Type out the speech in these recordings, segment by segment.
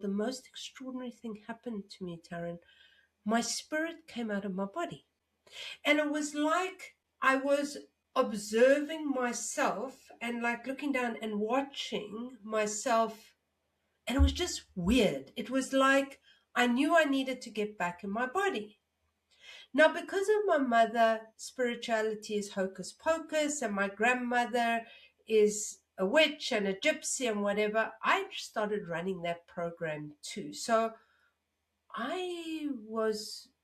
the most extraordinary thing happened to me, Taryn. My spirit came out of my body. And it was like I was observing myself and like looking down and watching myself. And it was just weird. It was like I knew I needed to get back in my body. Now, because of my mother, spirituality is hocus pocus, and my grandmother is a witch and a gypsy and whatever, I started running that program too. So I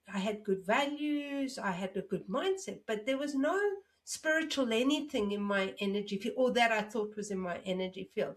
had good values, I had a good mindset, but there was no spiritual anything in my energy field, or that I thought was in my energy field.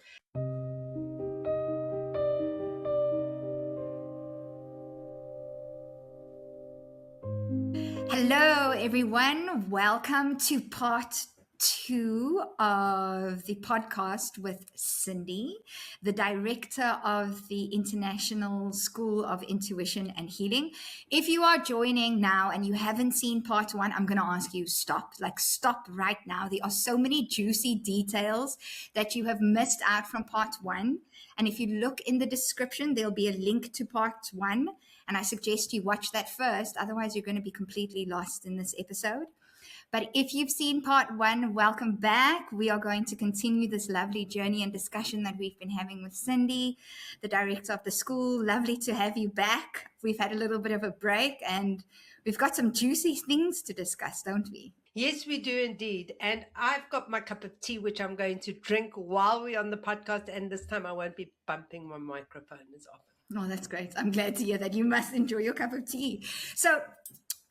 Hello, everyone. Welcome to part 2 of the podcast with Cindy, the director of the International School of Intuition and Healing. If you are joining now and you haven't seen part 1, I'm going to ask you stop right now. There are so many juicy details that you have missed out from part 1. And if you look in the description, there'll be a link to part 1. And I suggest you watch that first. Otherwise, you're going to be completely lost in this episode. But if you've seen part 1, welcome back. We are going to continue this lovely journey and discussion that we've been having with Cindy, the director of the school. Lovely to have you back. We've had a little bit of a break and we've got some juicy things to discuss, don't we? Yes, we do indeed. And I've got my cup of tea, which I'm going to drink while we're on the podcast. And this time I won't be bumping my microphone as often. Oh, that's great. I'm glad to hear that. You must enjoy your cup of tea. So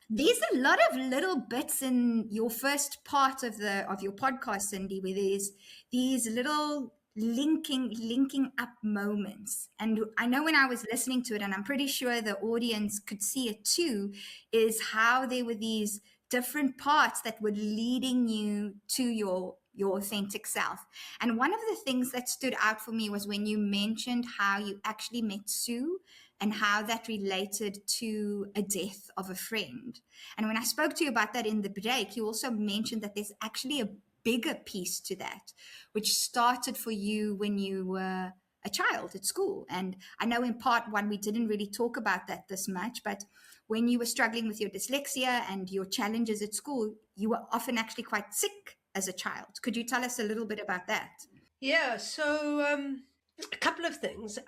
there's a lot of little bits in your first part of your podcast, Cindy, where there's these little linking up moments. And I know when I was listening to it, and I'm pretty sure the audience could see it too, is how there were these different parts that were leading you to your authentic self. And one of the things that stood out for me was when you mentioned how you actually met Sue and how that related to a death of a friend. And when I spoke to you about that in the break, you also mentioned that there's actually a bigger piece to that, which started for you when you were a child at school. And I know in part 1, we didn't really talk about that this much, but when you were struggling with your dyslexia and your challenges at school, you were often actually quite sick as a child. Could you tell us a little bit about that? Yeah, so a couple of things.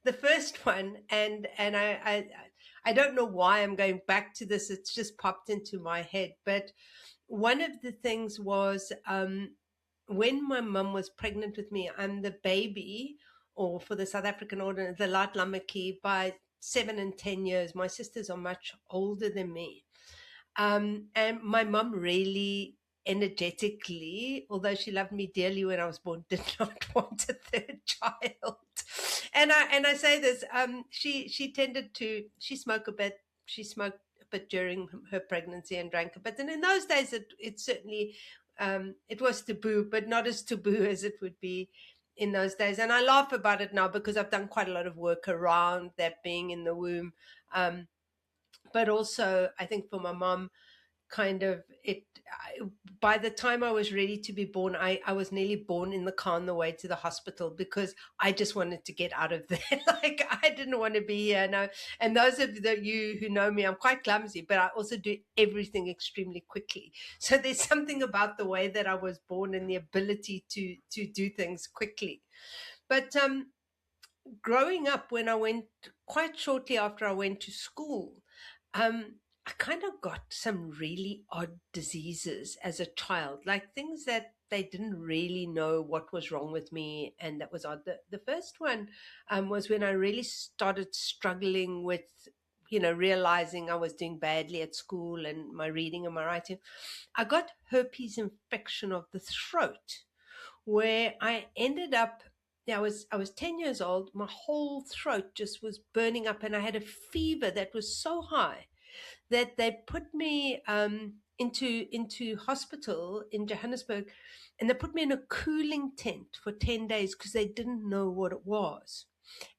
The first one, and I don't know why I'm going back to this. It's just popped into my head. But one of the things was when my mum was pregnant with me, I'm the baby, or for the South African order, the Laatlammetjie, by 7 and 10 years. My sisters are much older than me. And my mum really energetically, although she loved me dearly when I was born, did not want a third child. And I say this, she tended to, she smoked a bit during her pregnancy and drank a bit. And in those days, it certainly, it was taboo, but not as taboo as it would be in those days. And I laugh about it now because I've done quite a lot of work around that being in the womb. But also, I think for my mom, by the time I was ready to be born, I was nearly born in the car on the way to the hospital because I just wanted to get out of there. Like, I didn't want to be here. No. And those of you who know me, I'm quite clumsy, but I also do everything extremely quickly. So there's something about the way that I was born and the ability to do things quickly. But growing up, when I went, quite shortly after I went to school, I kind of got some really odd diseases as a child, like things that they didn't really know what was wrong with me. And that was odd. The first one was when I really started struggling with, realizing I was doing badly at school and my reading and my writing. I got herpes infection of the throat, where I ended up, I was 10 years old. My whole throat just was burning up, and I had a fever that was so high that they put me into hospital in Johannesburg, and they put me in a cooling tent for 10 days because they didn't know what it was.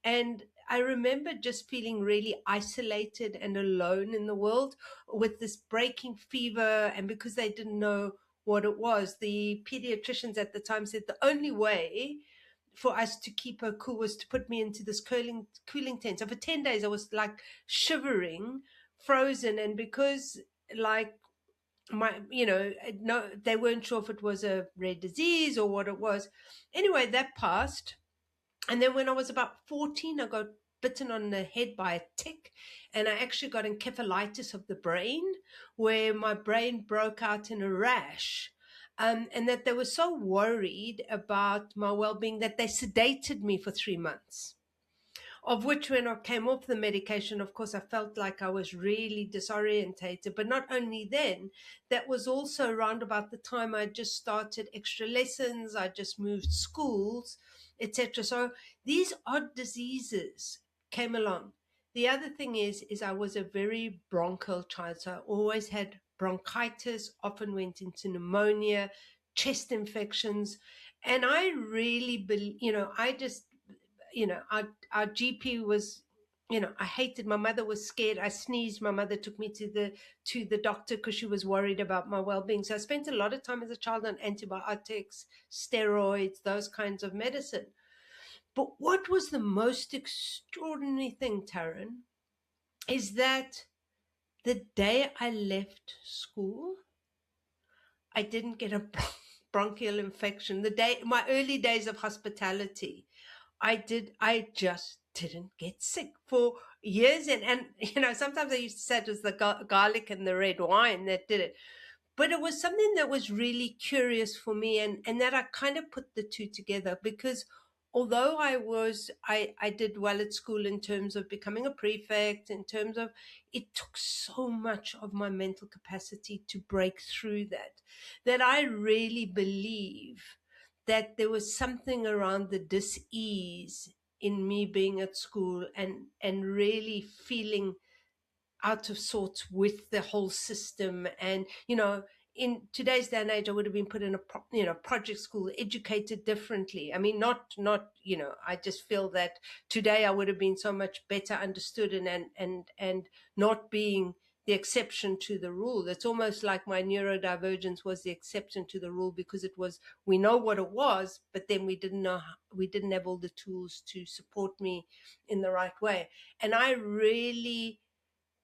And I remember just feeling really isolated and alone in the world with this breaking fever. And because they didn't know what it was, the pediatricians at the time said the only way for us to keep her cool was to put me into this cooling tent. So for 10 days, I was like shivering, frozen. And because like my, no, they weren't sure if it was a rare disease or what it was. Anyway, that passed. And then when I was about 14, I got bitten on the head by a tick, and I actually got encephalitis of the brain, where my brain broke out in a rash. And that they were so worried about my well-being that they sedated me for 3 months. Of which, when I came off the medication, of course, I felt like I was really disorientated. But not only then, that was also around about the time I just started extra lessons, I just moved schools, etc. So these odd diseases came along. The other thing is I was a very bronchial child, so I always had bronchitis, often went into pneumonia, chest infections, and I really believe, I just, our GP was, I hated. My mother was scared. I sneezed. My mother took me to the doctor because she was worried about my well-being. So I spent a lot of time as a child on antibiotics, steroids, those kinds of medicine. But what was the most extraordinary thing, Taryn, is that the day I left school, I didn't get a bronchial infection. My early days of hospitality, I just didn't get sick for years. And sometimes I used to say it was the garlic and the red wine that did it. But it was something that was really curious for me, and that I kind of put the two together, because although I did well at school in terms of becoming a prefect, in terms of, it took so much of my mental capacity to break through that I really believe that there was something around the dis-ease in me being at school and really feeling out of sorts with the whole system. And in today's day and age, I would have been put in a project school, educated differently. I mean, not I just feel that today I would have been so much better understood, and not being the exception to the rule. It's almost like my neurodivergence was the exception to the rule, because it was, we know what it was, but then we didn't have all the tools to support me in the right way. And I really,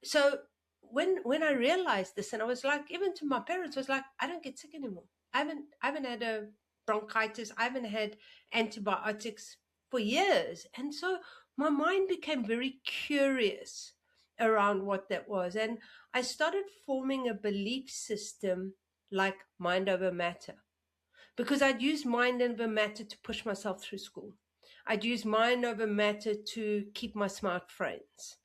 so when I realized this, and I was like, even to my parents, I was like, I don't get sick anymore. I haven't had a bronchitis. I haven't had antibiotics for years. And so my mind became very curious around what that was. And I started forming a belief system like mind over matter, because I'd use mind over matter to push myself through school. I'd use mind over matter to keep my smart friends.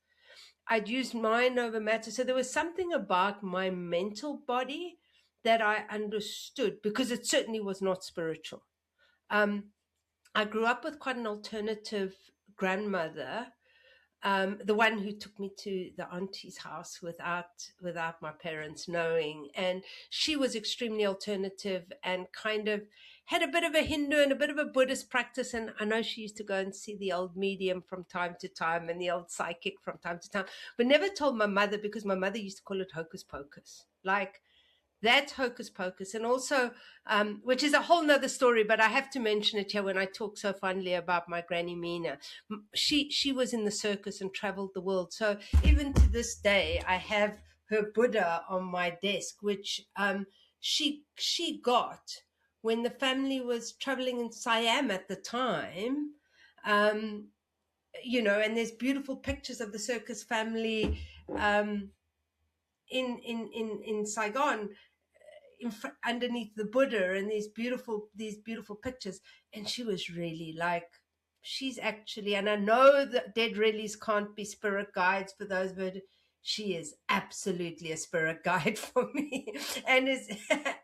I'd used mind over matter. So there was something about my mental body that I understood, because it certainly was not spiritual. I grew up with quite an alternative grandmother, the one who took me to the auntie's house without my parents knowing. And she was extremely alternative and kind of had a bit of a Hindu and a bit of a Buddhist practice. And I know she used to go and see the old medium from time to time and the old psychic from time to time, but never told my mother, because my mother used to call it hocus pocus. Like, that's hocus pocus. And also, which is a whole nother story, but I have to mention it here when I talk so fondly about my granny Mina. She was in the circus and traveled the world. So even to this day, I have her Buddha on my desk, which she got when the family was traveling in Siam at the time. And there's beautiful pictures of the circus family in Saigon, underneath the Buddha, and these beautiful pictures. And she was really like, she's actually, and I know that dead rallies can't be spirit guides for those, but she is absolutely a spirit guide for me, and is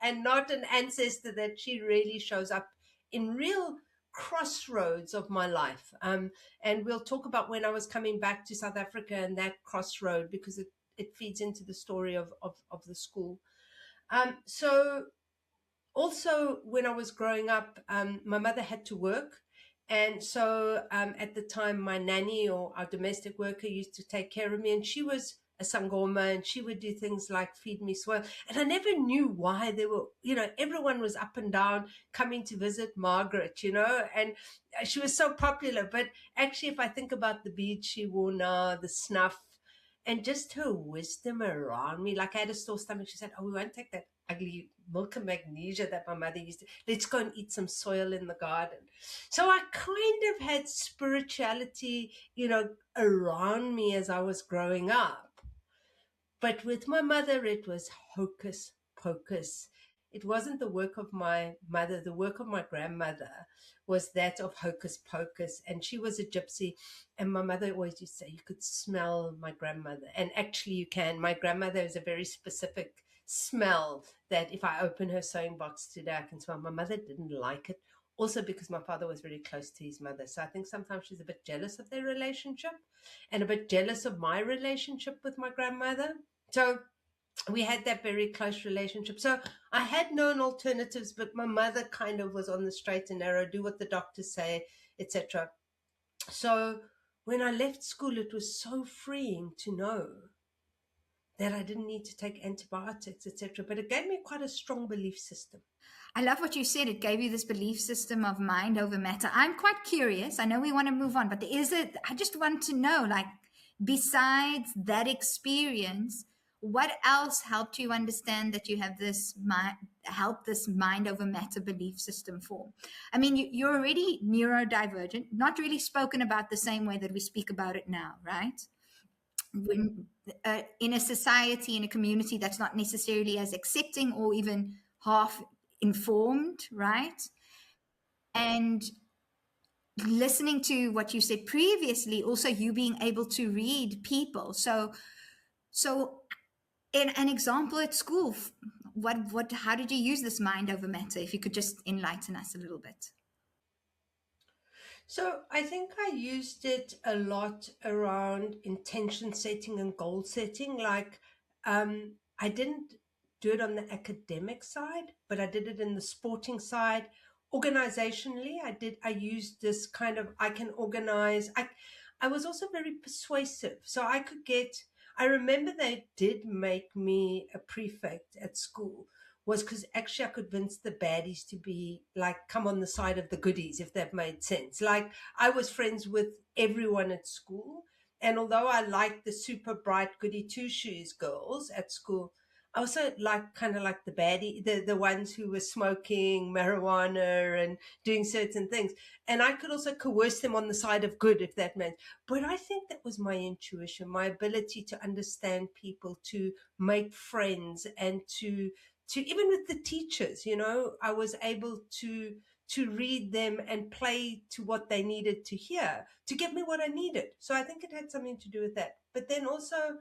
and not an ancestor, that she really shows up in real crossroads of my life. And we'll talk about when I was coming back to South Africa and that crossroad, because it feeds into the story of the school. So also when I was growing up, my mother had to work. And so at the time, my nanny, or our domestic worker, used to take care of me. And she was a sangoma, and she would do things like feed me soil. And I never knew why they were, everyone was up and down coming to visit Margaret, and she was so popular. But actually, if I think about the beads she wore now, the snuff, and just her wisdom around me, like I had a sore stomach, she said, "Oh, we won't take that ugly milk and magnesia that my mother used to. Let's go and eat some soil in the garden." So I kind of had spirituality, around me as I was growing up. But with my mother, it was hocus pocus. It wasn't the work of my mother. The work of my grandmother was that of hocus pocus. And she was a gypsy. And my mother always used to say, you could smell my grandmother. And actually, you can. My grandmother is a very specific smell that if I open her sewing box today, I can smell. My mother didn't like it. Also, because my father was very close to his mother. So I think sometimes she's a bit jealous of their relationship and a bit jealous of my relationship with my grandmother. So we had that very close relationship. So I had known alternatives, but my mother kind of was on the straight and narrow, do what the doctors say, etc. So when I left school, it was so freeing to know that I didn't need to take antibiotics, etc. But it gave me quite a strong belief system. I love what you said. It gave you this belief system of mind over matter. I'm quite curious. I know we want to move on, but I just want to know, like, besides that experience, what else helped you understand that you have this mind over matter belief system form? I mean, you're already neurodivergent, not really spoken about the same way that we speak about it now, right? When in a society, in a community that's not necessarily as accepting or even half informed, right? And listening to what you said previously, also you being able to read people. So in an example at school, how did you use this mind over matter? If you could just enlighten us a little bit. So I think I used it a lot around intention setting and goal setting. Like, I didn't do it on the academic side, but I did it in the sporting side. Organizationally, I used this kind of, I can organize. I was also very persuasive. So I remember they did make me a prefect at school, was because actually I could convince the baddies to be like, come on the side of the goodies, if that made sense. Like, I was friends with everyone at school. And although I liked the super bright goody two shoes girls at school, I also kind of like the baddie, the ones who were smoking marijuana and doing certain things. And I could also coerce them on the side of good, if that meant. But I think that was my intuition, my ability to understand people, to make friends, and to even with the teachers, I was able to read them and play to what they needed to hear to get me what I needed. So I think it had something to do with that. But then also,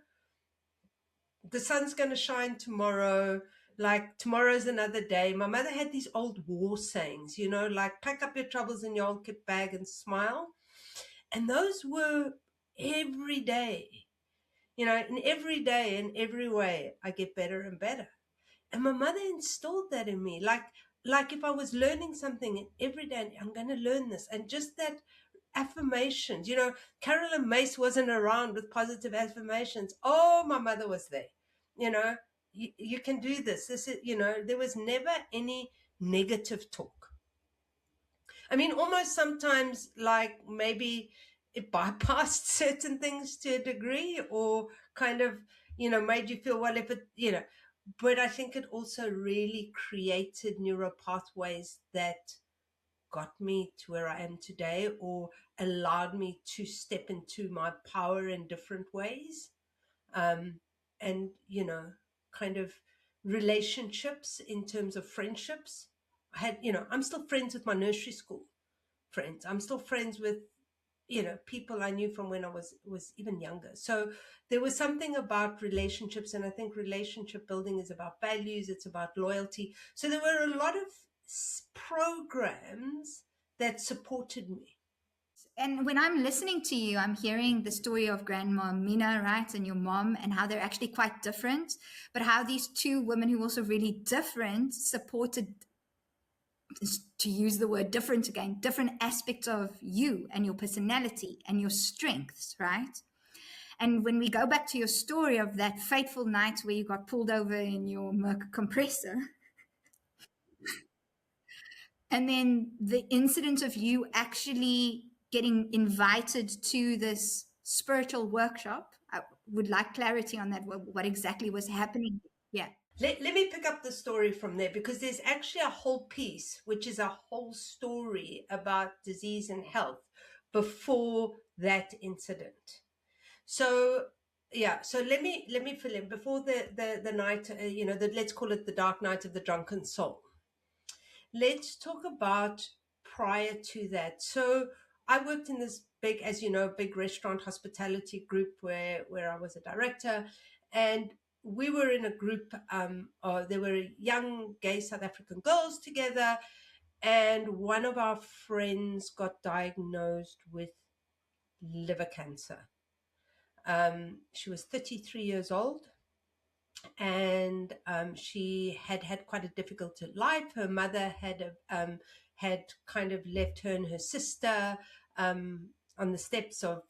the sun's going to shine tomorrow. Like, tomorrow's another day. My mother had these old war sayings, like, pack up your troubles in your old kit bag and smile. And those were every day, in every day, in every way, I get better and better. And my mother installed that in me. Like if I was learning something every day, I'm going to learn this. And just that affirmations, Carolyn Mace wasn't around with positive affirmations. Oh, my mother was there. You can do this. This is, there was never any negative talk. I mean, almost sometimes, like, maybe it bypassed certain things to a degree, or kind of, made you feel, well, if it, but I think it also really created neural pathways that got me to where I am today, or allowed me to step into my power in different ways. And, kind of relationships in terms of friendships. I'm still friends with my nursery school friends. I'm still friends with, people I knew from when I was even younger. So there was something about relationships, and I think relationship building is about values, it's about loyalty. So there were a lot of programs that supported me. And when I'm listening to you, I'm hearing the story of Grandma Mina, right, and your mom, and how they're actually quite different, but how these two women who are also really different supported, to use the word different again, different aspects of you and your personality and your strengths, right? And when we go back to your story of that fateful night where you got pulled over in your Merc compressor, and then the incident of you actually getting invited to this spiritual workshop, I would like clarity on that. What exactly was happening? Yeah. Let me pick up the story from there, because there's actually a whole piece, which is a whole story about disease and health before that incident. So yeah, so let me fill in before the night, let's call it the dark night of the drunken soul. Let's talk about prior to that. So I worked in this big, as you know, big restaurant hospitality group where I was a director, and we were in a group. There were young gay South African girls together, and one of our friends got diagnosed with liver cancer. She was 33 years old, and she had quite a difficult life. Her mother had kind of left her and her sister on the steps of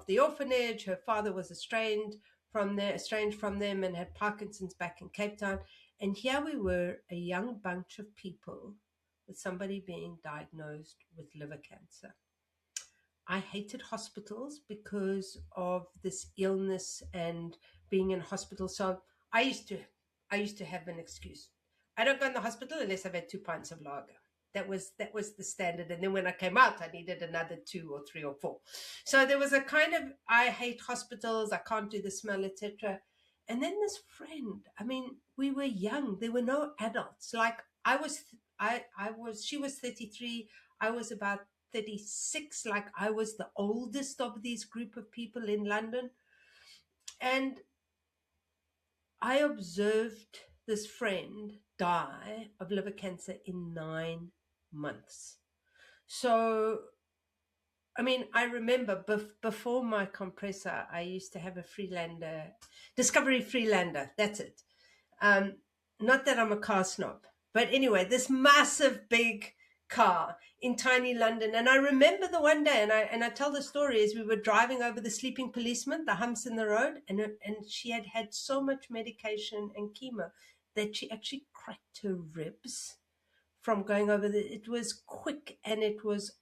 the orphanage. Her father was estranged from them, and had Parkinson's back in Cape Town. And here we were, a young bunch of people, with somebody being diagnosed with liver cancer. I hated hospitals because of this illness and being in hospital. So I used to have an excuse. I don't go in the hospital unless I've had 2 pints of lager. That was the standard. And then when I came out, I needed another 2 or 3 or 4. So there was a kind of, I hate hospitals, I can't do the smell, etc. And then this friend, I mean, we were young. There were no adults. Like she was 33. I was about 36. Like, I was the oldest of these group of people in London. And I observed this friend die of liver cancer in 9 months. So, I mean, I remember before my compressor, I used to have a Freelander, Discovery Freelander. That's it. Not that I'm a car snob, but anyway, this massive big car in tiny London. And I remember the one day, and I tell the story, as we were driving over the sleeping policeman, the humps in the road, and she had had so much medication and chemo that she actually cracked her ribs from going over it was quick, and it was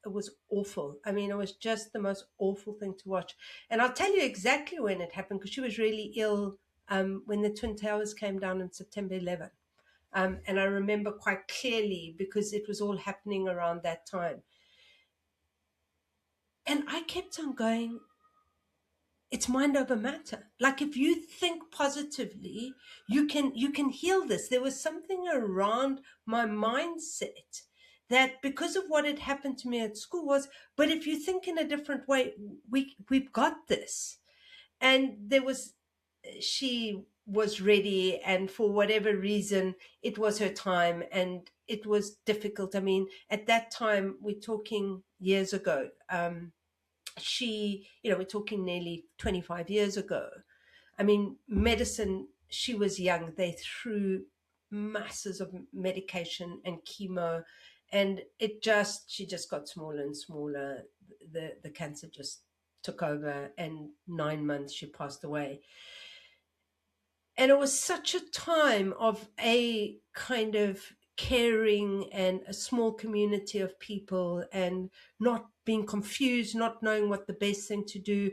awful. I mean, it was just the most awful thing to watch. And I'll tell you exactly when it happened, because she was really ill when the Twin Towers came down on September 11. And I remember quite clearly, because it was all happening around that time. And I kept on going, it's mind over matter. Like, if you think positively, you can heal this. There was something around my mindset that, because of what had happened to me at school, was, but if you think in a different way, we've got this. And she was ready, and for whatever reason, it was her time, and it was difficult. I mean, at that time, we're talking years ago. We're talking nearly 25 years ago. I mean, medicine, she was young. They threw masses of medication and chemo, and she just got smaller and smaller. The cancer just took over, and 9 months she passed away. And it was such a time of a kind of caring and a small community of people, and not being confused, not knowing what the best thing to do.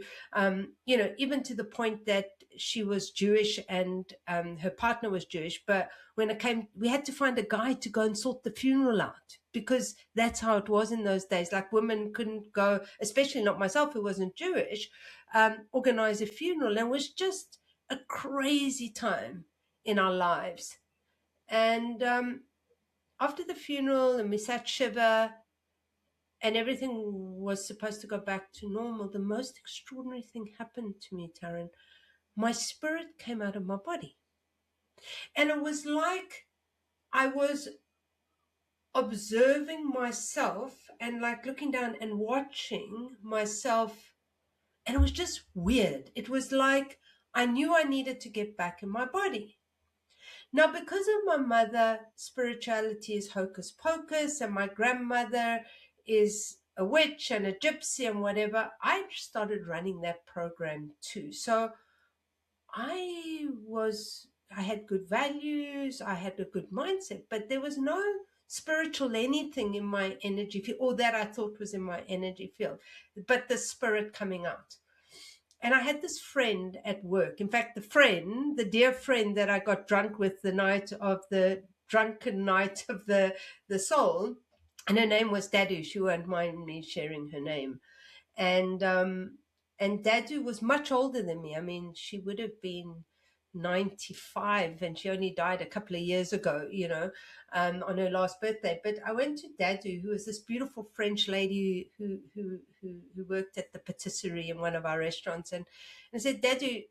Even to the point that she was Jewish, and her partner was Jewish. But when it came, we had to find a guy to go and sort the funeral out, because that's how it was in those days. Like, women couldn't go, especially not myself, who wasn't Jewish, organize a funeral. And it was just a crazy time in our lives. And after the funeral, and we sat Shiva, and everything was supposed to go back to normal, the most extraordinary thing happened to me, Taryn. My spirit came out of my body. And it was like I was observing myself, and like looking down and watching myself. And it was just weird. It was like I knew I needed to get back in my body. Now, because of my mother, spirituality is hocus pocus, and my grandmother is a witch and a gypsy and whatever, I started running that program too. So I had good values, I had a good mindset, but there was no spiritual anything in my energy field, or that I thought was in my energy field, but the spirit coming out. And I had this friend at work. In fact, the dear friend that I got drunk with the night of the drunken night of the soul, and her name was Dadu. She won't mind me sharing her name. And Dadu was much older than me. I mean, she would have been 95, and she only died a couple of years ago, on her last birthday. But I went to Dadu, who was this beautiful French lady who worked at the patisserie in one of our restaurants, and I said, Dadu,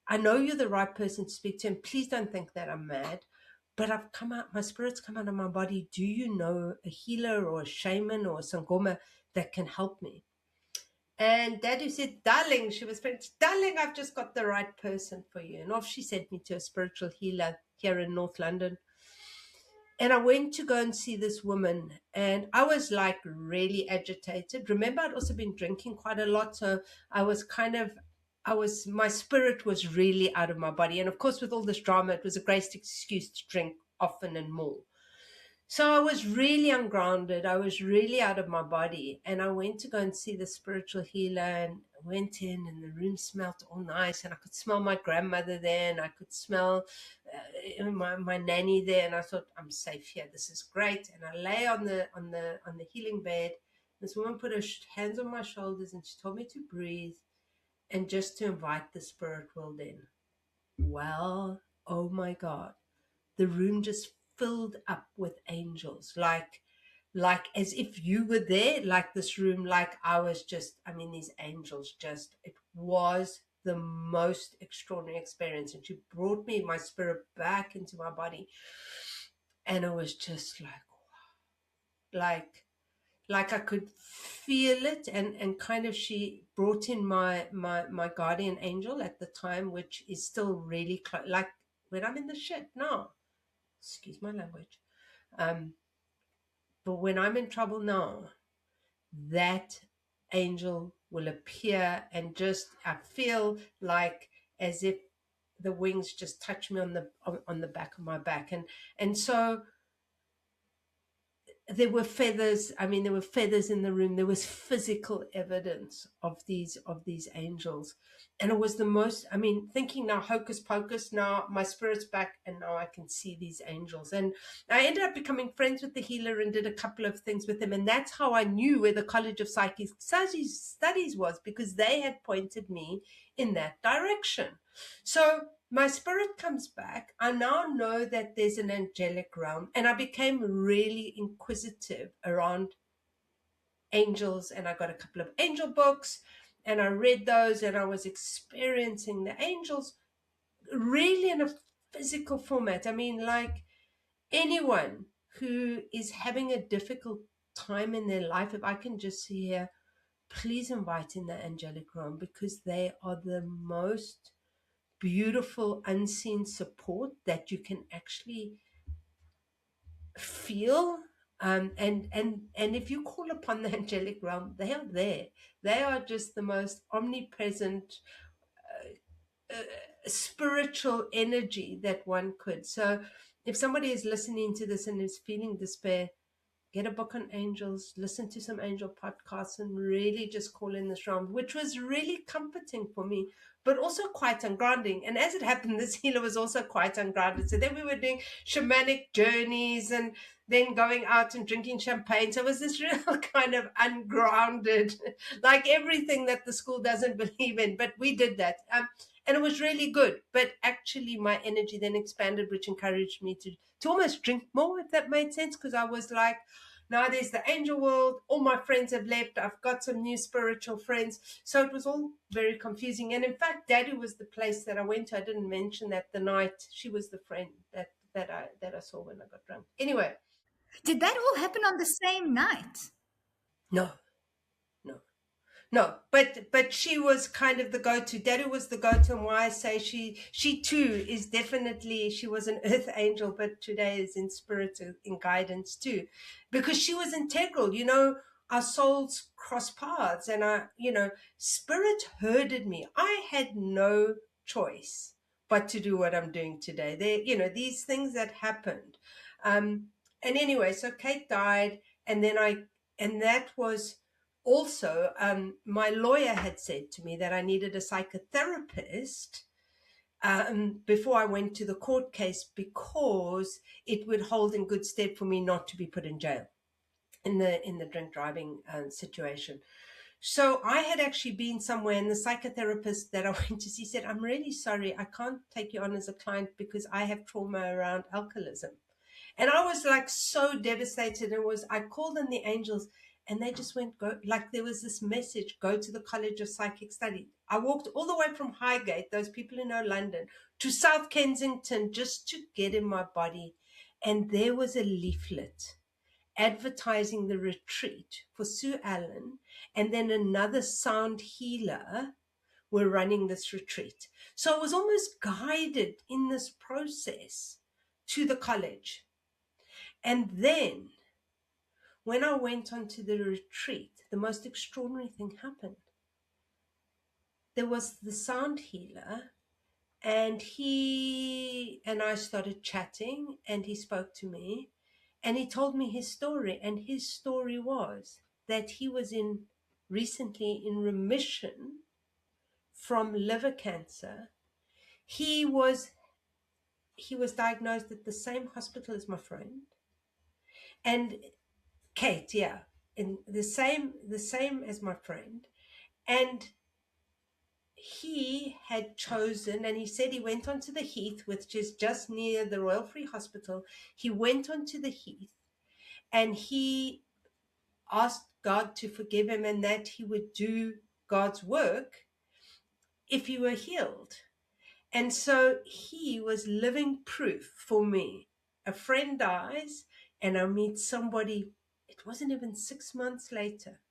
I know you're the right person to speak to, and please don't think that I'm mad, but I've come out, my spirit's come out of my body. Do you know a healer or a shaman or a sangoma that can help me? And Dadu said, darling, she was French, darling, I've just got the right person for you. And off she sent me to a spiritual healer here in North London. And I went to go and see this woman, and I was like really agitated. Remember, I'd also been drinking quite a lot. So my spirit was really out of my body. And of course, with all this drama, it was a great excuse to drink often and more. So I was really ungrounded. I was really out of my body. And I went to go and see the spiritual healer, and I went in, and the room smelled all nice. And I could smell my grandmother there, and I could smell my nanny there. And I thought, I'm safe here. This is great. And I lay on the healing bed. This woman put her hands on my shoulders, and she told me to breathe and just to invite the spirit world in. Well, oh my God, the room just filled up with angels, like as if you were there, like this room, like I was just, I mean, these angels just, it was the most extraordinary experience. And she brought me, my spirit, back into my body. And it was just like I could feel it, and kind of she brought in my guardian angel at the time, which is still really close, like when I'm in the shit now, excuse my language, but when I'm in trouble now, that angel will appear, and just I feel like as if the wings just touch me on the back of my back, and so there were feathers. I mean, there were feathers in the room. There was physical evidence of these angels. And it was the most, I mean, thinking now, hocus pocus, now my spirit's back, and now I can see these angels. And I ended up becoming friends with the healer and did a couple of things with him. And that's how I knew where the College of Psychic Studies was, because they had pointed me in that direction. So my spirit comes back. I now know that there's an angelic realm, and I became really inquisitive around angels, and I got a couple of angel books, and I read those, and I was experiencing the angels really in a physical format. I mean, like anyone who is having a difficult time in their life, if I can just see here, please invite in the angelic realm, because they are the most beautiful unseen support that you can actually feel, and if you call upon the angelic realm, they are there. They are just the most omnipresent spiritual energy that one could. So if somebody is listening to this and is feeling despair, get a book on angels, listen to some angel podcasts, and really just call in this realm, which was really comforting for me, but also quite ungrounding. And as it happened, this healer was also quite ungrounded. So then we were doing shamanic journeys, and then going out and drinking champagne. So it was this real kind of ungrounded, like everything that the school doesn't believe in. But we did that. And it was really good. But actually, my energy then expanded, which encouraged me to almost drink more, if that made sense, because I was like, now there's the angel world. All my friends have left. I've got some new spiritual friends. So it was all very confusing. And in fact, Daddy was the place that I went to. I didn't mention that the night. She was the friend that I saw when I got drunk. Anyway. Did that all happen on the same night? No. No, but she was kind of the go-to. Daddy was the go-to, and why I say she too is definitely, she was an earth angel, but today is in spirit, in guidance too, because she was integral. our souls cross paths, and spirit herded me. I had no choice but to do what I'm doing today. These things that happened. And anyway, so Kate died, and that was also, my lawyer had said to me that I needed a psychotherapist before I went to the court case, because it would hold in good stead for me not to be put in jail in the drink driving situation. So I had actually been somewhere, and the psychotherapist that I went to see said, "I'm really sorry, I can't take you on as a client because I have trauma around alcoholism." And I was like so devastated. I called in the angels, and they just went, go, like there was this message, go to the College of Psychic Study. I walked all the way from Highgate, those people who know London, to South Kensington just to get in my body. And there was a leaflet advertising the retreat for Sue Allen, and then another sound healer were running this retreat. So I was almost guided in this process to the college. And then when I went onto the retreat, the most extraordinary thing happened. There was the sound healer, and he and I started chatting, and he spoke to me, and he told me his story. And his story was that he was recently in remission from liver cancer. He was diagnosed at the same hospital as my friend, and Kate, yeah, in the same as my friend. And he had chosen, and he said he went onto the Heath, which is just near the Royal Free Hospital. He went onto the Heath, and he asked God to forgive him, and that he would do God's work if he were healed. And so he was living proof for me. A friend dies, and I meet somebody, it wasn't even 6 months later,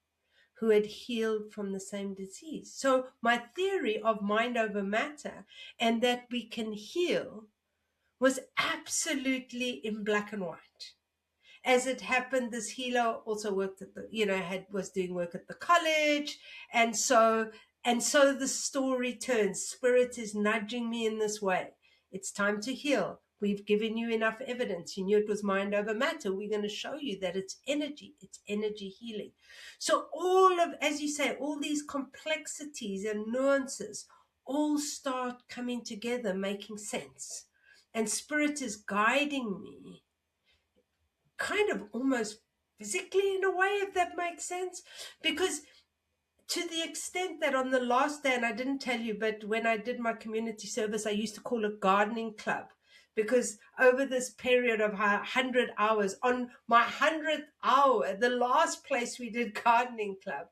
who had healed from the same disease. So my theory of mind over matter and that we can heal was absolutely in black and white. As it happened, this healer also worked at was doing work at the college. And so the story turns. Spirit is nudging me in this way. It's time to heal. We've given you enough evidence. You knew it was mind over matter. We're going to show you that it's energy healing. So as you say, all these complexities and nuances all start coming together, making sense. And Spirit is guiding me kind of almost physically in a way, if that makes sense. Because to the extent that on the last day, and I didn't tell you, but when I did my community service, I used to call it gardening club, because over this period of 100 hours, on my 100th hour, the last place we did gardening club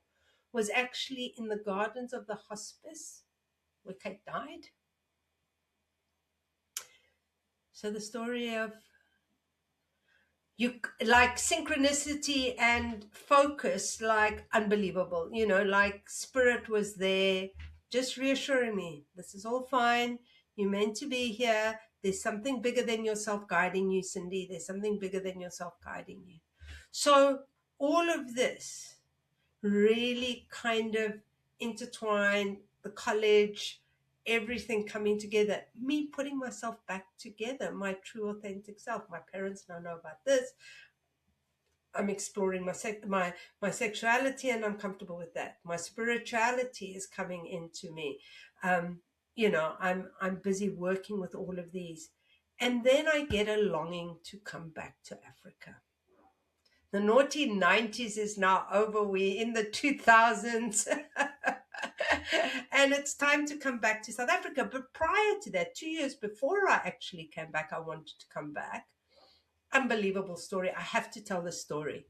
was actually in the gardens of the hospice where Kate died. So the story of you, like synchronicity and focus, like unbelievable, like Spirit was there just reassuring me, this is all fine, you're meant to be here, there's something bigger than yourself guiding you, Cindy, there's something bigger than yourself guiding you. So all of this really kind of intertwined, the college, everything coming together, me putting myself back together, my true authentic self. My parents now know about this. I'm exploring my sexuality, and I'm comfortable with that. My spirituality is coming into me. I'm busy working with all of these. And then I get a longing to come back to Africa. The naughty 90s is now over. We're in the 2000s. And it's time to come back to South Africa. But prior to that, 2 years before I actually came back, I wanted to come back. Unbelievable story. I have to tell this story.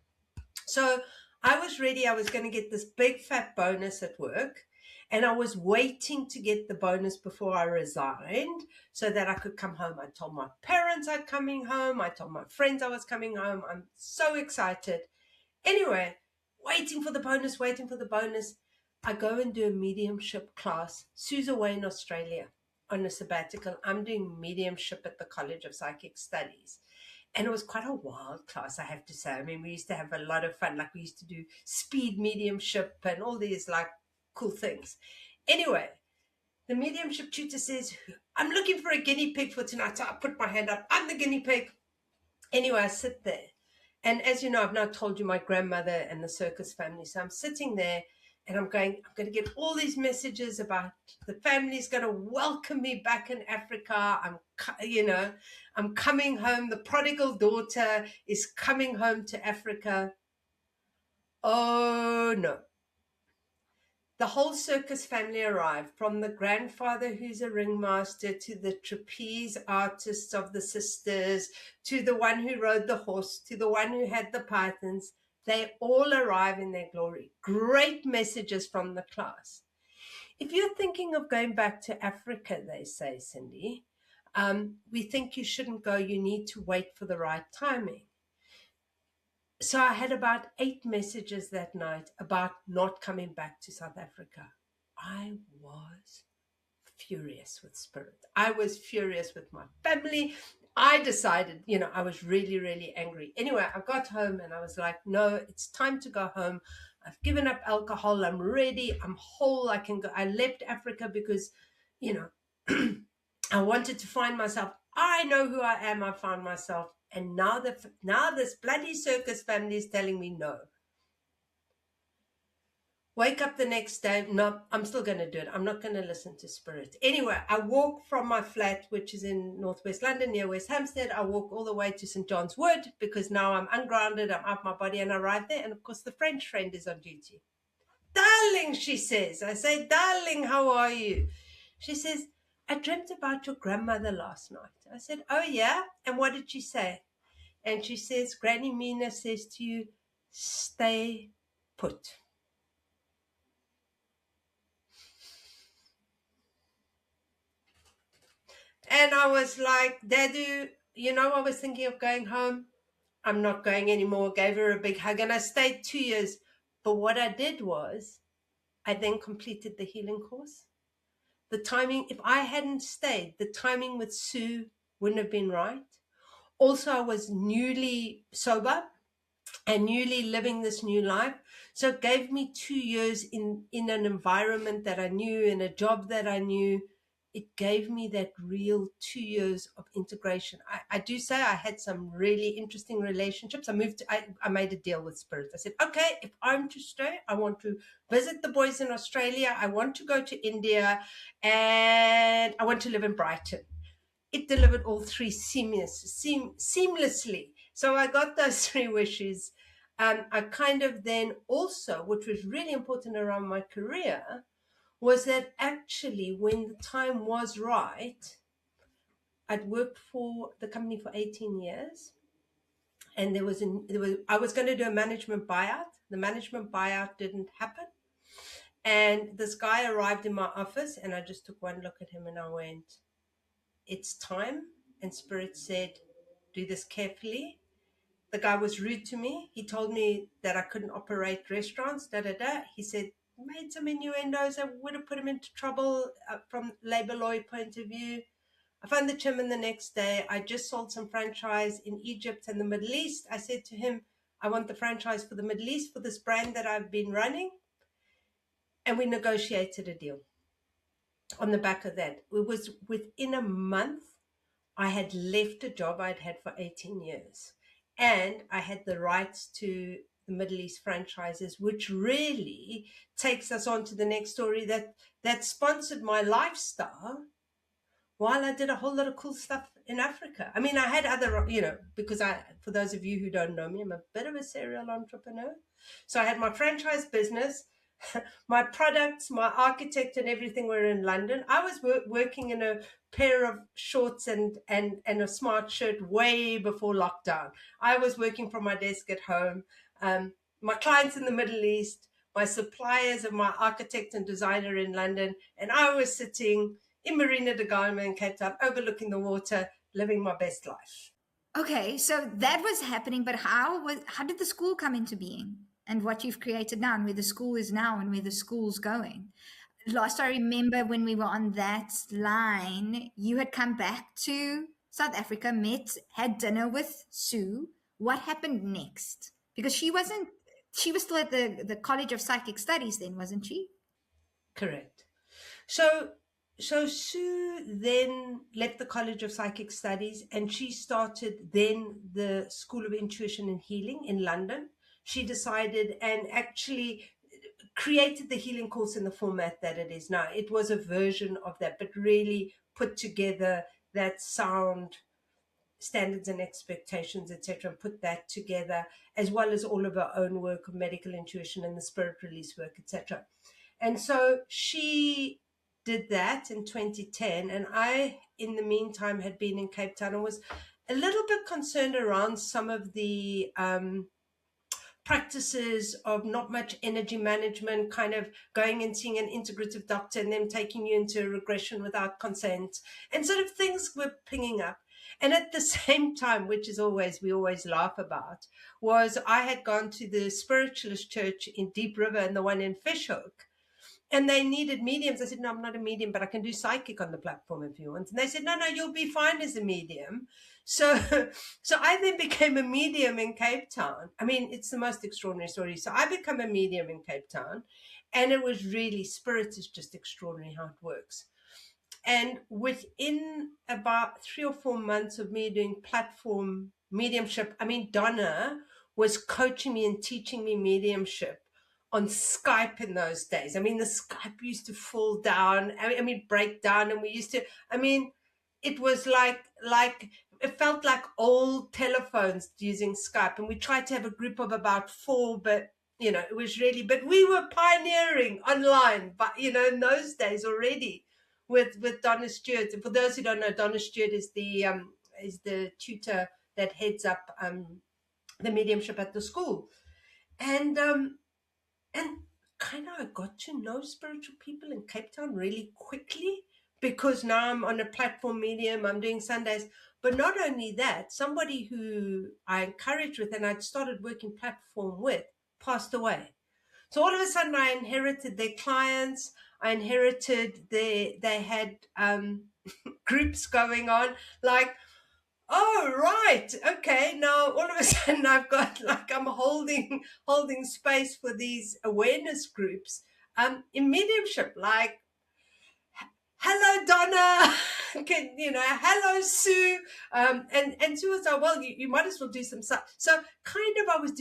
So I was ready. I was going to get this big fat bonus at work. And I was waiting to get the bonus before I resigned so that I could come home. I told my parents I'm coming home. I told my friends I was coming home. I'm so excited. Anyway, waiting for the bonus. I go and do a mediumship class. Sue's away in Australia on a sabbatical. I'm doing mediumship at the College of Psychic Studies. And it was quite a wild class, I have to say. I mean, we used to have a lot of fun. Like we used to do speed mediumship and all these like cool things. Anyway, the mediumship tutor says, I'm looking for a guinea pig for tonight. So I put my hand up. I'm the guinea pig. Anyway, I sit there. And as you know, I've now told you my grandmother and the circus family. So I'm sitting there and I'm going to get all these messages about the family's going to welcome me back in Africa. I'm coming home. The prodigal daughter is coming home to Africa. Oh, no. The whole circus family arrived, from the grandfather who's a ringmaster to the trapeze artists of the sisters, to the one who rode the horse, to the one who had the pythons. They all arrive in their glory. Great messages from the class. If you're thinking of going back to Africa, they say, Cindy, we think you shouldn't go. You need to wait for the right timing. So I had about 8 messages that night about not coming back to South Africa. I was furious with spirit. I was furious with my family. I decided, I was really, really angry. Anyway, I got home and I was like, no, it's time to go home. I've given up alcohol. I'm ready. I'm whole. I can go. I left Africa because, I wanted to find myself. I know who I am. I found myself. And now this bloody circus family is telling me no. Wake up the next day. No, I'm still going to do it. I'm not going to listen to spirit. Anyway, I walk from my flat, which is in northwest London near West Hampstead. I walk all the way to St. John's Wood because now I'm ungrounded. I'm out my body and I arrive there. And of course, the French friend is on duty. Darling, she says. I say, darling, how are you? She says, I dreamt about your grandmother last night. I said, oh, yeah? And what did she say? And she says, Granny Mina says to you, stay put. And I was like, Dadu, I was thinking of going home. I'm not going anymore. Gave her a big hug and I stayed 2 years. But what I did was I then completed the healing course. The timing, if I hadn't stayed, the timing with Sue wouldn't have been right. Also, I was newly sober and newly living this new life. So it gave me 2 years in an environment that I knew, in a job that I knew. It gave me that real 2 years of integration. I do say I had some really interesting relationships. I made a deal with spirit. I said, okay, if I'm to stay, I want to visit the boys in Australia. I want to go to India and I want to live in Brighton. It delivered all 3 seamlessly. So I got those 3 wishes. I kind of then also, which was really important around my career, was that actually when the time was right, I'd worked for the company for 18 years. And I was going to do a management buyout. The management buyout didn't happen. And this guy arrived in my office and I just took one look at him and I went, it's time. And spirit said, do this carefully. The guy was rude to me. He told me that I couldn't operate restaurants, He said, made some innuendos that would have put him into trouble from labor law point of view. I found the chairman the next day. I just sold some franchise in Egypt and the Middle East. I said to him, I want the franchise for the Middle East for this brand that I've been running. And we negotiated a deal on the back of that. It was within a month. I had left a job I'd had for 18 years. And I had the rights to the Middle East franchises, which really takes us on to the next story that sponsored my lifestyle while I did a whole lot of cool stuff in Africa. I mean, I had other, because for those of you who don't know me, I'm a bit of a serial entrepreneur. So I had my franchise business, my products, my architect and everything were in London. I was working in a pair of shorts and a smart shirt way before lockdown. I was working from my desk at home. My clients in the Middle East, my suppliers of my architect and designer in London, and I was sitting in Marina de Gama in Cape Town, overlooking the water, living my best life. Okay, so that was happening, but how did the school come into being? And what you've created now, and where the school is now, and where the school's going. Last I remember when we were on that line, you had come back to South Africa, met, had dinner with Sue. What happened next? Because she was still at the College of Psychic Studies then, wasn't she? Correct. So, so Sue then left the College of Psychic Studies, and she started then the School of Intuition and Healing in London. She decided and actually created the healing course in the format that it is now. It was a version of that, but really put together that sound standards and expectations, etc., and put that together, as well as all of our own work of medical intuition and the spirit release work, etc. And so she did that in 2010, and I, in the meantime, had been in Cape Town and was a little bit concerned around some of the practices of not much energy management, kind of going and seeing an integrative doctor and them taking you into a regression without consent, and sort of things were pinging up. And at the same time, which is always, we always laugh about, was I had gone to the spiritualist church in Deep River and the one in Fishhook, and they needed mediums. I said, no, I'm not a medium, but I can do psychic on the platform if you want. And they said, no, you'll be fine as a medium. So, so I then became a medium in Cape Town. I mean, it's the most extraordinary story. So I become a medium in Cape Town, and it was really, spirit is just extraordinary how it works. And within about 3 or 4 months of me doing platform mediumship, I mean, Donna was coaching me and teaching me mediumship on Skype in those days. I mean, the Skype used to fall down, I mean, break down, and we used to, I mean, it was like it felt like old telephones using Skype, and we tried to have a group of about 4, but you know, it was really, but we were pioneering online, but you know, in those days already with Donna Stewart. And for those who don't know, Donna Stewart is the tutor that heads up the mediumship at the school. And kind of I got to know spiritual people in Cape Town really quickly, because now I'm on a platform medium, I'm doing Sundays. But not only that, somebody who I encouraged with and I'd started working platform with passed away. So all of a sudden I inherited their clients. I inherited they had groups going on, like, oh, right. Okay. Now all of a sudden I've got, like, I'm holding space for these awareness groups in mediumship, like, hello, Donna. Hello, Sue. And Sue was like, well, you might as well do some stuff. So kind of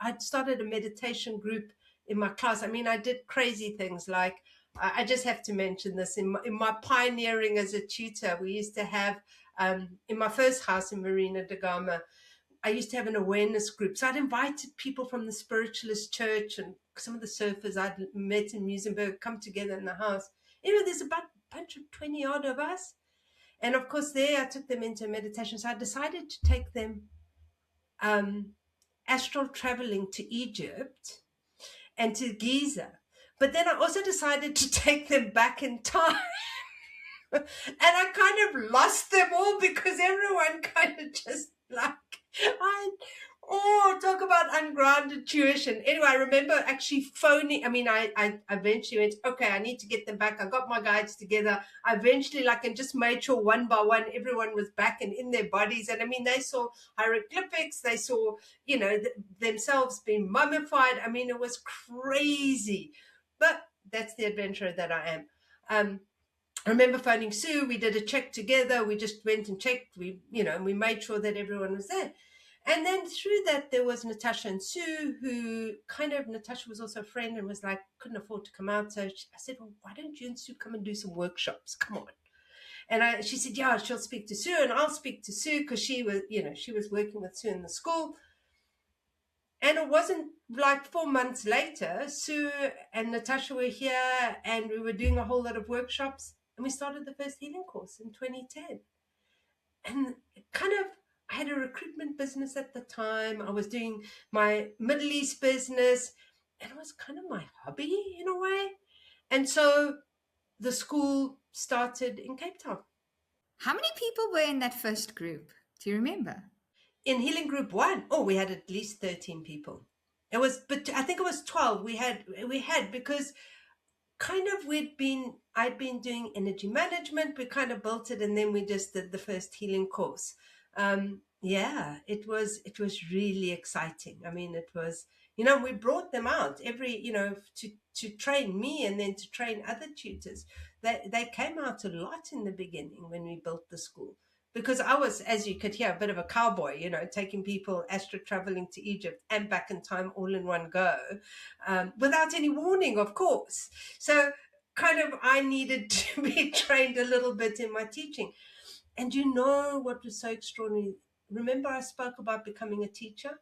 I'd started a meditation group in my class. I mean, I did crazy things like, I just have to mention this in my pioneering as a tutor. We used to have, in my first house in Marina da Gama, I used to have an awareness group. So I'd invited people from the spiritualist church and some of the surfers I'd met in Muizenberg come together in the house. Anyway, there's about a bunch of 20 odd of us. And of course, there I took them into meditation. So I decided to take them astral traveling to Egypt and to Giza. But then I also decided to take them back in time. And I kind of lost them all because everyone kind of just like, talk about ungrounded tuition. Anyway, I remember actually phoning. I mean, I eventually went, okay, I need to get them back. I got my guides together. I eventually, and just made sure one by one, everyone was back and in their bodies. And I mean, they saw hieroglyphics. They saw, themselves being mummified. I mean, it was crazy. But that's the adventurer that I am. I remember phoning Sue. We did a check together. We just went and checked. And we made sure that everyone was there. And then through that, there was Natasha and Sue, who Natasha was also a friend and was like, couldn't afford to come out. So I said, well, why don't you and Sue come and do some workshops? Come on. And she said, yeah, she'll speak to Sue and I'll speak to Sue, because she was working with Sue in the school. And it wasn't like 4 months later, Sue and Natasha were here and we were doing a whole lot of workshops. And we started the first healing course in 2010. And I had a recruitment business at the time. I was doing my Middle East business, and it was kind of my hobby in a way. And so the school started in Cape Town. How many people were in that first group? Do you remember? In Healing Group 1, we had at least 13 people. But I think it was 12. We had because we'd been, I'd been doing energy management. We kind of built it, and then we just did the first healing course. Yeah, it was really exciting. I mean, it was, we brought them out every, to train me and then to train other tutors. They came out a lot in the beginning when we built the school, because I was, as you could hear, a bit of a cowboy, taking people astro traveling to Egypt and back in time all in one go, without any warning, of course. So kind of I needed to be trained a little bit in my teaching. And you know what was so extraordinary? Remember I spoke about becoming a teacher?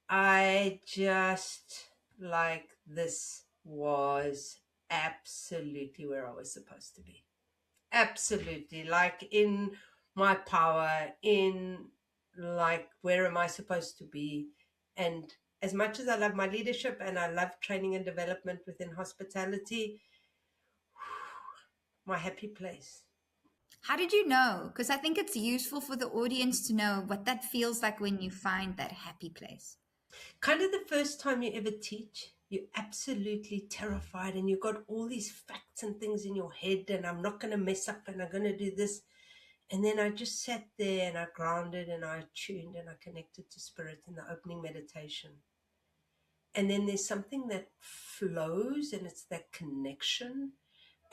I just, like, this was absolutely where I was supposed to be. Absolutely. Like, in my power, in, like, where am I supposed to be? And as much as I love my leadership and I love training and development within hospitality, my happy place. How did you know? Because I think it's useful for the audience to know what that feels like when you find that happy place. Kind of the first time you ever teach, you're absolutely terrified and you've got all these facts and things in your head, and I'm not going to mess up and I'm going to do this. And then I just sat there and I grounded and I tuned and I connected to spirit in the opening meditation. And then there's something that flows, and it's that connection.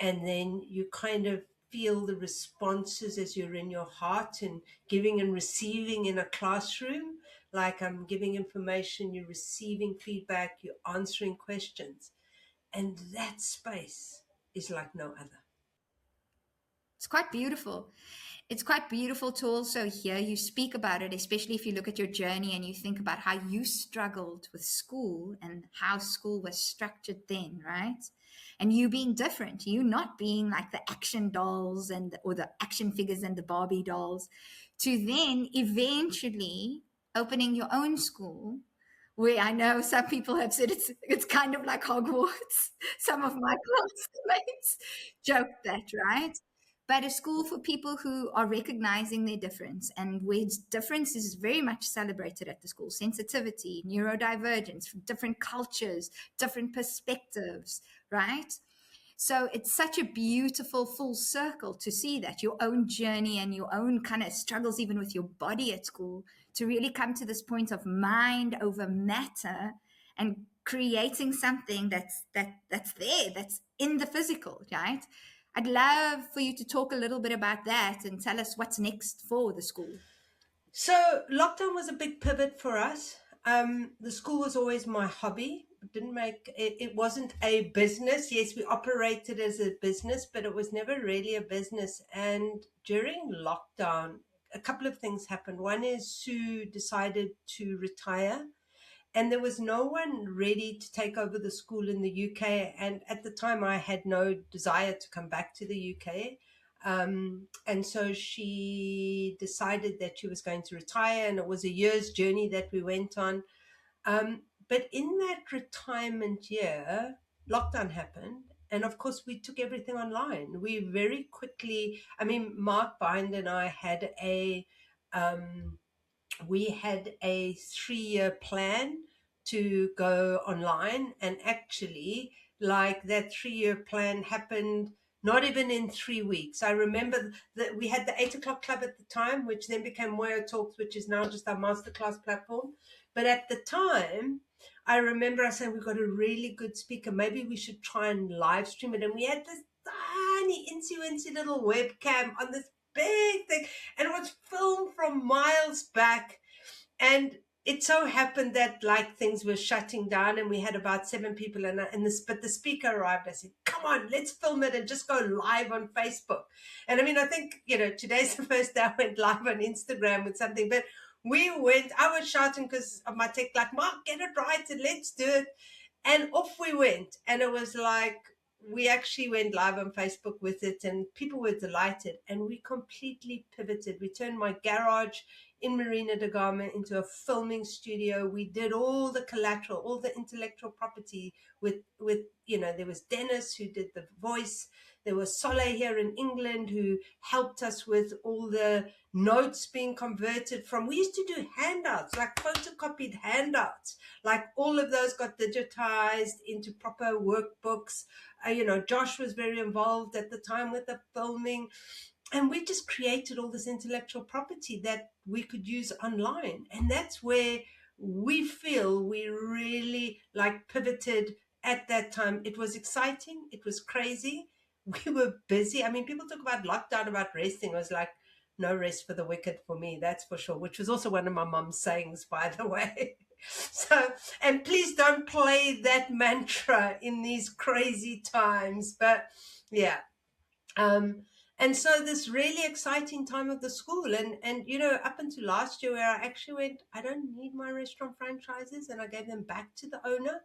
And then you kind of feel the responses as you're in your heart and giving and receiving in a classroom. Like, I'm giving information, you're receiving feedback, you're answering questions. And that space is like no other. It's quite beautiful. It's quite beautiful to also hear you speak about it, especially if you look at your journey and you think about how you struggled with school and how school was structured then, right? And you being different, you not being like the action dolls or the action figures and the Barbie dolls, to then eventually opening your own school, where I know some people have said it's kind of like Hogwarts. Some of my classmates joke that, right? But a school for people who are recognizing their difference, and where difference is very much celebrated at the school: sensitivity, neurodivergence, different cultures, different perspectives, right? So it's such a beautiful full circle to see that your own journey and your own kind of struggles, even with your body at school, to really come to this point of mind over matter and creating something that's there, that's in the physical, right? I'd love for you to talk a little bit about that and tell us what's next for the school. So lockdown was a big pivot for us. The school was always my hobby. It wasn't a business. Yes, we operated as a business, but it was never really a business. And during lockdown, a couple of things happened. One is Sue decided to retire, and there was no one ready to take over the school in the UK. And at the time, I had no desire to come back to the UK. And so she decided that she was going to retire, and it was a year's journey that we went on. But in that retirement year, lockdown happened. And of course, we took everything online. We very quickly, I mean, Mark Bind and I had um, we had a 3-year plan to go online, and actually, like, that 3-year plan happened not even in 3 weeks. I remember that we had the 8 o'clock club at the time, which then became Moyo Talks, which is now just our masterclass platform. But at the time, I remember I saying, we've got a really good speaker, maybe we should try and live stream it. And we had this tiny incy little webcam on this big thing, and it was filmed from miles back. And it so happened that, like, things were shutting down and we had about 7 people but the speaker arrived. I said, come on, let's film it and just go live on Facebook. And I mean, I think, today's the first day I went live on Instagram with something, but I was shouting because of my tech, like, Mark, get it right and let's do it. And off we went. And it was like, we actually went live on Facebook with it, and people were delighted. And we completely pivoted. We turned my garage in Marina da Gama into a filming studio. We did all the collateral, all the intellectual property with there was Dennis who did the voice. There was Soleil here in England who helped us with all the notes being converted from, we used to do handouts, like photocopied handouts, like all of those got digitized into proper workbooks. Josh was very involved at the time with the filming, and we just created all this intellectual property that we could use online. And that's where we feel we really like pivoted at that time. It was exciting, it was crazy, we were busy. I mean, people talk about lockdown, about resting. It was like, no rest for the wicked for me, that's for sure, which was also one of my mom's sayings, by the way. So, and please don't play that mantra in these crazy times. But yeah, um, and so this really exciting time of the school, and up until last year, where I actually went, I don't need my restaurant franchises, and I gave them back to the owner,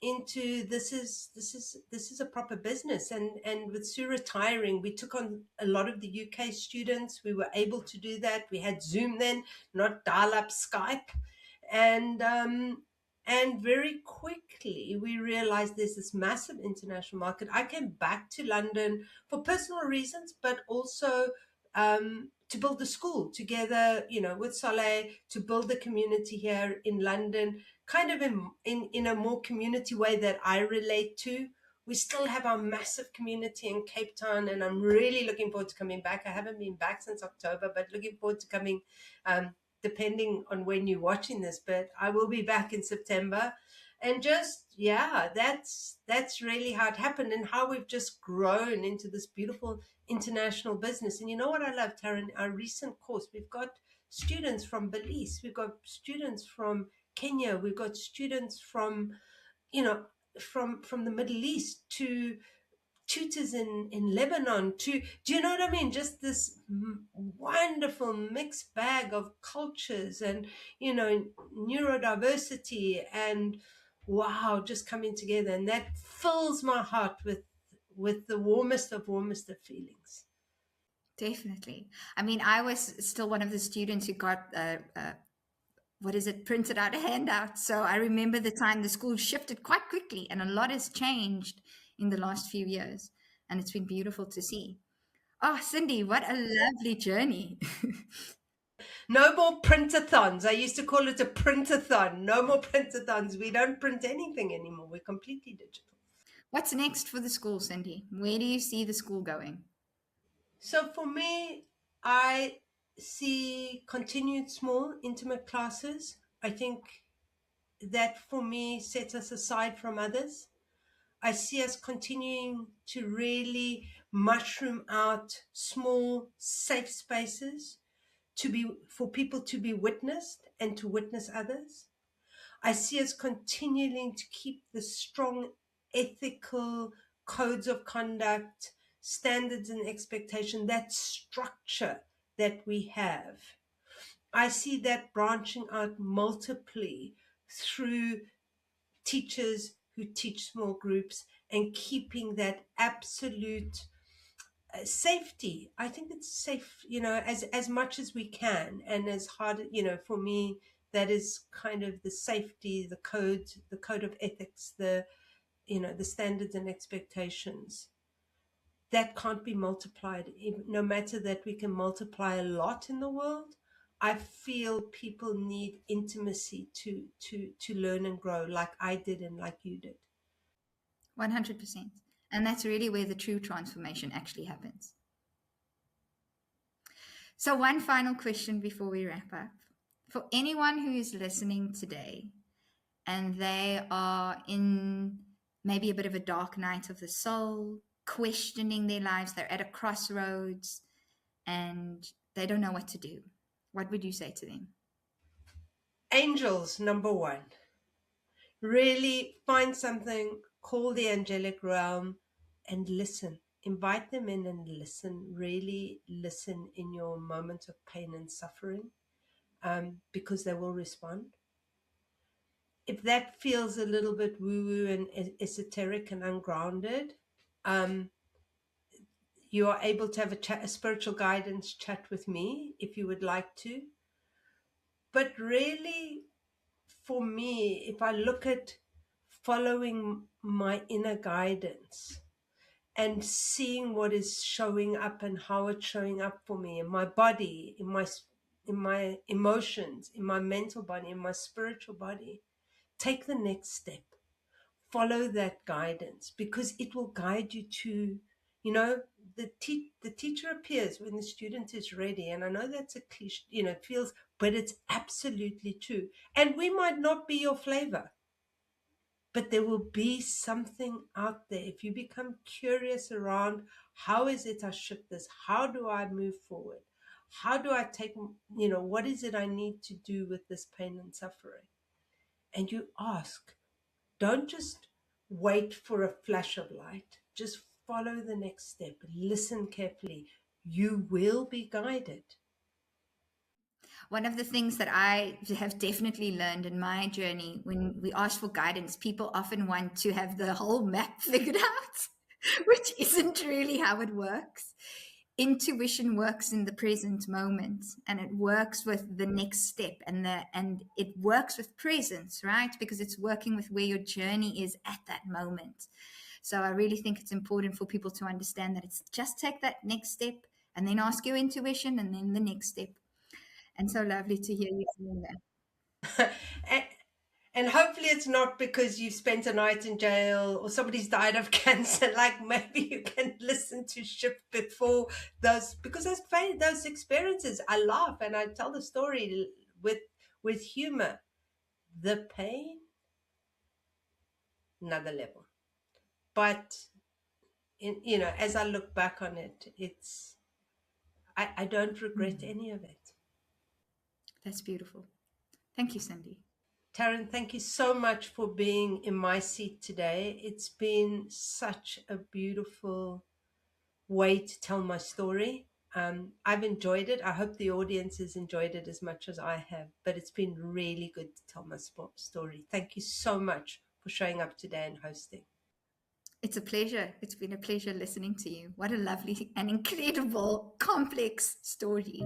into this is a proper business. And with Sue retiring, we took on a lot of the UK students. We were able to do that. We had Zoom then, not dial-up Skype. And very quickly we realized there's this massive international market. I came back to London for personal reasons, but also to build the school together, with Soleil, to build the community here in London, kind of in a more community way that I relate to. We still have our massive community in Cape Town, and I'm really looking forward to coming back. I haven't been back since October, but looking forward to coming, depending on when you're watching this, but I will be back in September. And just, yeah, that's really how it happened, and how we've just grown into this beautiful international business. And you know what I love, Taryn? Our recent course, we've got students from Belize, we've got students from Kenya, we've got students from, from the Middle East, to tutors in Lebanon, to, do you know what I mean? Just this wonderful mixed bag of cultures and, neurodiversity, and wow, just coming together. And that fills my heart with the warmest of feelings. Definitely. I mean, I was still one of the students who got what is it, printed out a handout. So I remember the time the school shifted quite quickly, and a lot has changed in the last few years, and it's been beautiful to see. Oh, Cindy, what a lovely journey. No more printathons. I used to call it a printathon. No more printathons. We don't print anything anymore. We're completely digital. What's next for the school, Cindy? Where do you see the school going? So for me, I see continued small, intimate classes. I think that for me sets us aside from others. I see us continuing to really mushroom out small, safe spaces for people to be witnessed and to witness others. I see us continuing to keep the strong ethical codes of conduct, standards and expectation, that structure that we have. I see that branching out multiply through teachers who teach small groups, and keeping that absolute safety. I think it's safe, as much as we can, and as hard, for me, that is kind of the safety, the code of ethics, the standards and expectations that can't be multiplied. No matter that we can multiply a lot in the world, I feel people need intimacy to learn and grow, like I did and like you did. 100%. And that's really where the true transformation actually happens. So, one final question before we wrap up. For anyone who is listening today and they are in maybe a bit of a dark night of the soul, questioning their lives, they're at a crossroads and they don't know what to do, what would you say to them? Angels, number one. Really find something, call the angelic realm, and listen. Invite them in and listen. Really listen in your moment of pain and suffering, because they will respond. If that feels a little bit woo-woo and esoteric and ungrounded, you are able to have a spiritual guidance chat with me if you would like to. But really, for me, if I look at following my inner guidance, and seeing what is showing up and how it's showing up for me in my body, in my emotions, in my mental body, in my spiritual body. Take the next step. Follow that guidance, because it will guide you to, you know, the teacher appears when the student is ready. And I know that's a cliche, it feels, but it's absolutely true. And we might not be your flavor, but there will be something out there. If you become curious around, how is it I shift this? How do I move forward? How do I take, what is it I need to do with this pain and suffering? And you ask. Don't just wait for a flash of light. Just follow the next step. Listen carefully. You will be guided. One of the things that I have definitely learned in my journey, when we ask for guidance, people often want to have the whole map figured out, which isn't really how it works. Intuition works in the present moment, and it works with the next step, and it works with presence, right? Because it's working with where your journey is at that moment. So I really think it's important for people to understand that it's just take that next step and then ask your intuition and then the next step. And so lovely to hear you saying that. and, and hopefully it's not because you've spent a night in jail or somebody's died of cancer. Like, maybe you can listen to Shift before those, because those pain, those experiences, I laugh and I tell the story with humor. The pain, another level. But as I look back on it, I don't regret Mm, any of it. that's beautiful. Thank you, Cindy. Taryn, thank you so much for being in my seat today. It's been such a beautiful way to tell my story. I've enjoyed it. I hope the audience has enjoyed it as much as I have, but it's been really good to tell my story. Thank you so much for showing up today and hosting. It's a pleasure. It's been a pleasure listening to you. What a lovely and incredible, complex story.